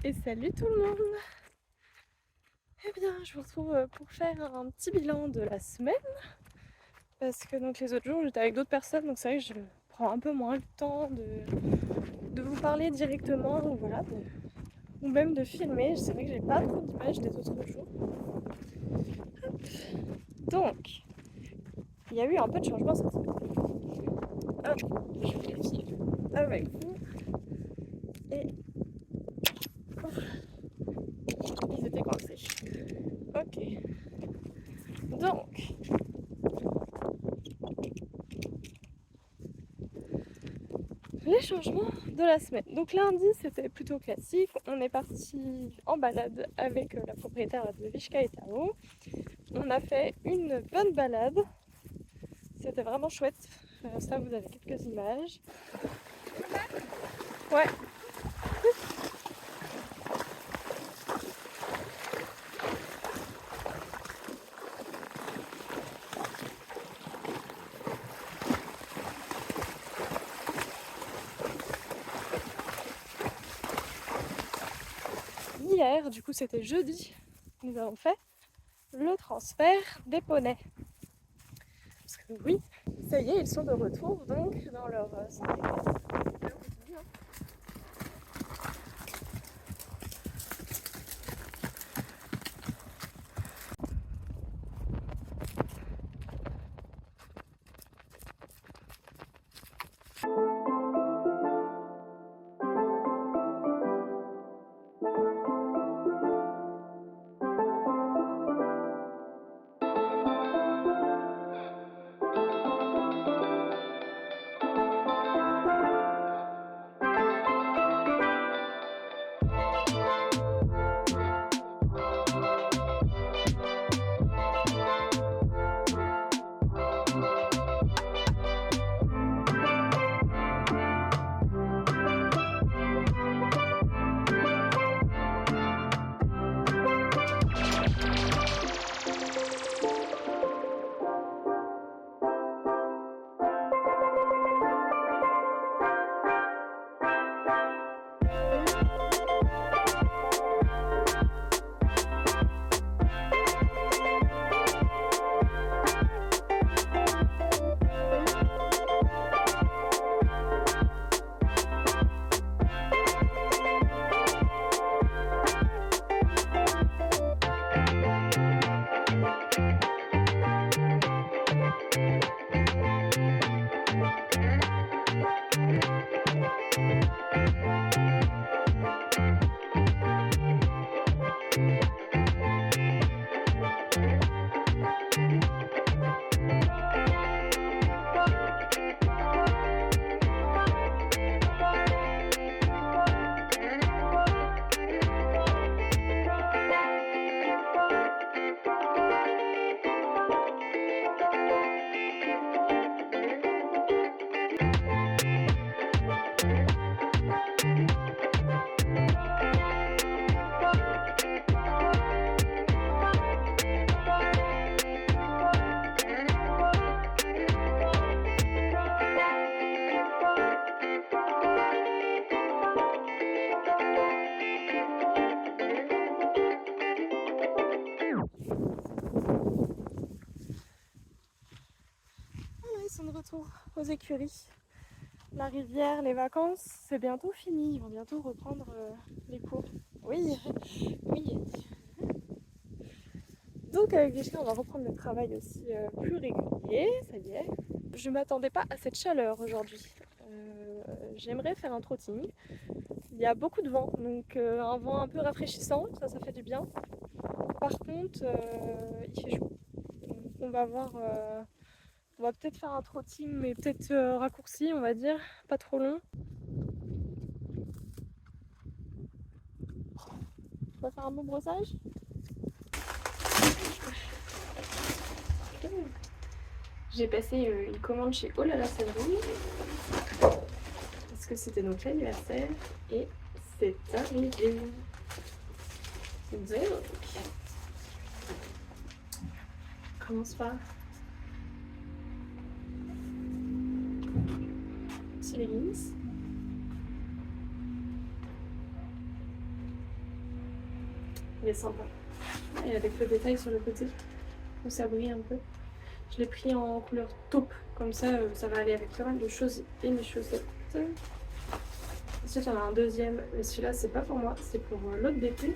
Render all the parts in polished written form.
Et salut tout le monde! Eh bien, je vous retrouve pour faire un petit bilan de la semaine. Parce que donc les autres jours, j'étais avec d'autres personnes, donc c'est vrai que je prends un peu moins le temps de vous parler directement, ou voilà, ou même de filmer. C'est vrai que j'ai pas trop d'images des autres jours. Hop. Donc, il y a eu un peu de changement cette semaine. Hop, je vérifie avec vous. Et ils étaient coincés. Ok. Donc, les changements de la semaine. Donc lundi, c'était plutôt classique. On est parti en balade avec la propriétaire de Vishka et Tao. On a fait une bonne balade. C'était vraiment chouette. Ça, vous avez quelques images. Ouais. Hier, du coup, c'était jeudi, nous avons fait le transfert des poneys. Parce que oui, ça y est, ils sont de retour donc dans leur santé. Ils sont de retour aux écuries. La rivière, les vacances, c'est bientôt fini. Ils vont bientôt reprendre les cours. Oui, oui. Donc avec Vishka, on va reprendre le travail aussi plus régulier, ça y est. Je m'attendais pas à cette chaleur aujourd'hui. J'aimerais faire un trotting. Il y a beaucoup de vent, donc un vent un peu rafraîchissant, ça fait du bien. Par contre, il fait chaud. Donc on va voir, on va peut-être faire un trotting, mais peut-être raccourci, on va dire, pas trop long. On va faire un bon brossage. J'ai passé une commande chez Oh là là Sandwich parce que c'était donc l'anniversaire et c'est arrivé. Donc, commence par petit leggings. Il est sympa. Et avec le détail sur le côté, où ça brille un peu. Je l'ai pris en couleur taupe, comme ça, ça va aller avec pas mal de choses et mes chaussettes. Ensuite, il y en a un deuxième, mais celui-là, c'est pas pour moi, c'est pour l'autre d'été.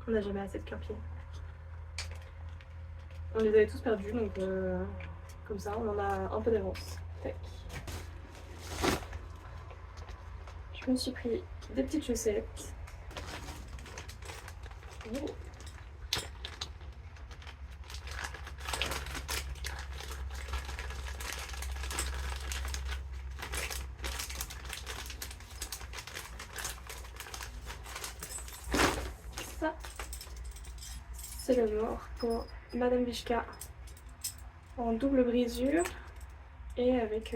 On n'a jamais assez de cœur-pied. On les avait tous perdus, donc comme ça, on en a un peu d'avance. Tac. Je me suis pris des petites chaussettes. Oh. Ça, c'est le mort pour Madame Vishka en double brisure et avec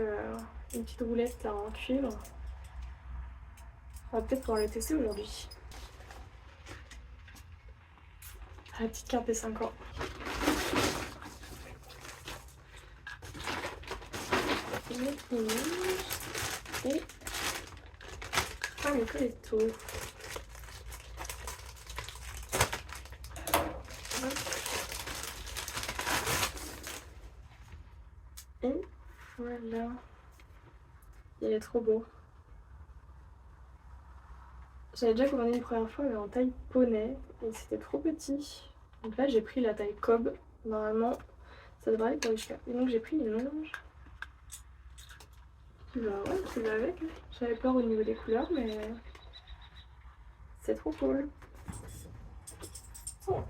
une petite roulette là, en cuivre. On va peut-être pouvoir le tester aujourd'hui. La petite carte des 5 ans. Et un Nicoletto. Et voilà. Il est trop beau. J'avais déjà commandé une première fois mais en taille poney et c'était trop petit. Donc là j'ai pris la taille cob. Normalement ça devrait aller pour les cheveux. Et donc j'ai pris une longe. Bah ouais, ça va avec. J'avais peur au niveau des couleurs mais c'est trop cool. Donc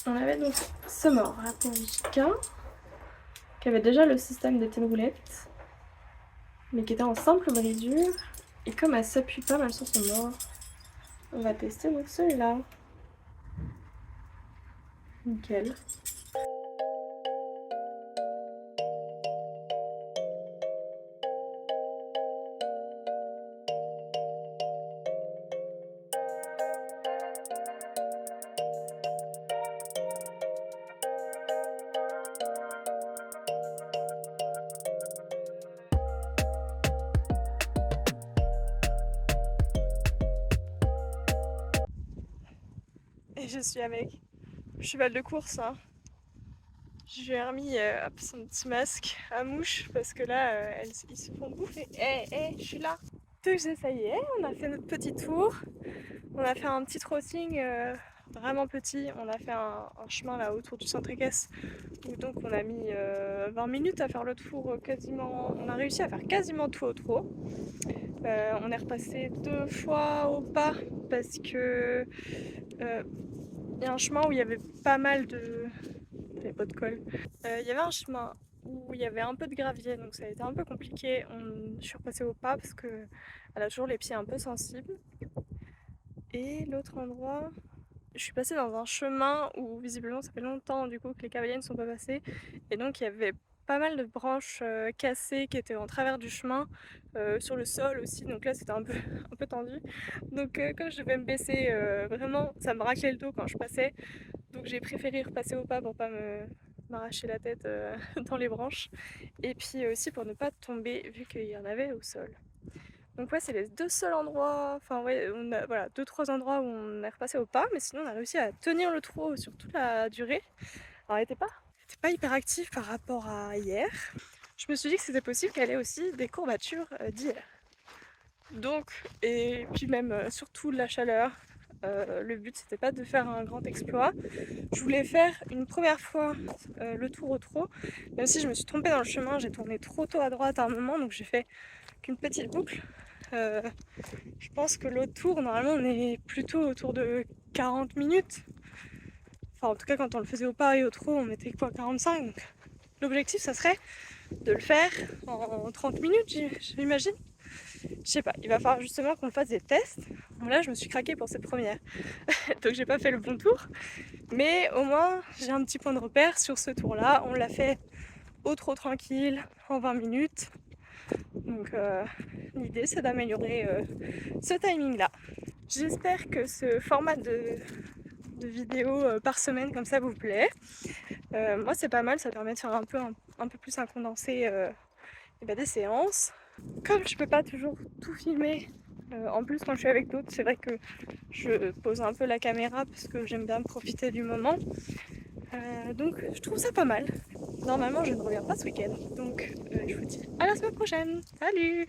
on avait donc Summer, la Jika, qui avait déjà le système des petites roulettes, mais qui était en simple brisure. Et comme elle s'appuie pas mal sur son mort, on va tester donc celui-là. Nickel. Et je suis avec cheval de course. Hein. Je lui ai remis son petit masque à mouche parce que là, ils se font bouffer. Je suis là. Donc ça y est, on a fait notre petit tour. On a fait un petit trotting vraiment petit. On a fait un chemin là autour du centre équestre où donc on a mis 20 minutes à faire le tour quasiment. On a réussi à faire quasiment tout au trot. On est repassé 2 fois au pas parce que y a un chemin où il y avait pas mal de... Il n'y avait pas de colle. Il y avait un chemin où il y avait un peu de gravier, donc ça a été un peu compliqué. Je suis repassée au pas parce qu'elle a toujours les pieds un peu sensibles. Et l'autre endroit, je suis passée dans un chemin où visiblement ça fait longtemps du coup que les cavaliers ne sont pas passés. Et donc il y avait pas mal de branches cassées qui étaient en travers du chemin, sur le sol aussi, donc là c'était un peu tendu. Donc comme je devais me baisser, vraiment ça me raclait le dos quand je passais, donc j'ai préféré repasser au pas pour pas m'arracher la tête dans les branches, et puis aussi pour ne pas tomber vu qu'il y en avait au sol. Donc ouais, c'est les deux seuls endroits, enfin ouais, on a voilà, 2-3 endroits où on est repassé au pas, mais sinon on a réussi à tenir le trot sur toute la durée. Alors elle était pas hyper active par rapport à hier. Je me suis dit que c'était possible qu'elle ait aussi des courbatures d'hier. Donc, et puis même surtout la chaleur, le but c'était pas de faire un grand exploit. Je voulais faire une première fois le tour au trot, même si je me suis trompée dans le chemin, j'ai tourné trop tôt à droite à un moment, donc j'ai fait qu'une petite boucle. Je pense que l'autre tour, normalement on est plutôt autour de 40 minutes. Enfin en tout cas quand on le faisait au pas et au trot on mettait quoi, 45. Donc l'objectif ça serait de le faire en 30 minutes j'imagine. Je sais pas, il va falloir justement qu'on fasse des tests. Bon, là je me suis craquée pour cette première. Donc j'ai pas fait le bon tour. Mais au moins j'ai un petit point de repère sur ce tour là. On l'a fait au trot tranquille en 20 minutes. Donc l'idée c'est d'améliorer ce timing là. J'espère que ce format de vidéo par semaine comme ça vous plaît. Moi c'est pas mal, ça permet de faire un peu plus un condensé des séances. Comme je peux pas toujours tout filmer, en plus quand je suis avec d'autres, c'est vrai que je pose un peu la caméra parce que j'aime bien profiter du moment. Donc je trouve ça pas mal. Normalement je ne reviens pas ce week-end, donc je vous dis à la semaine prochaine. Salut!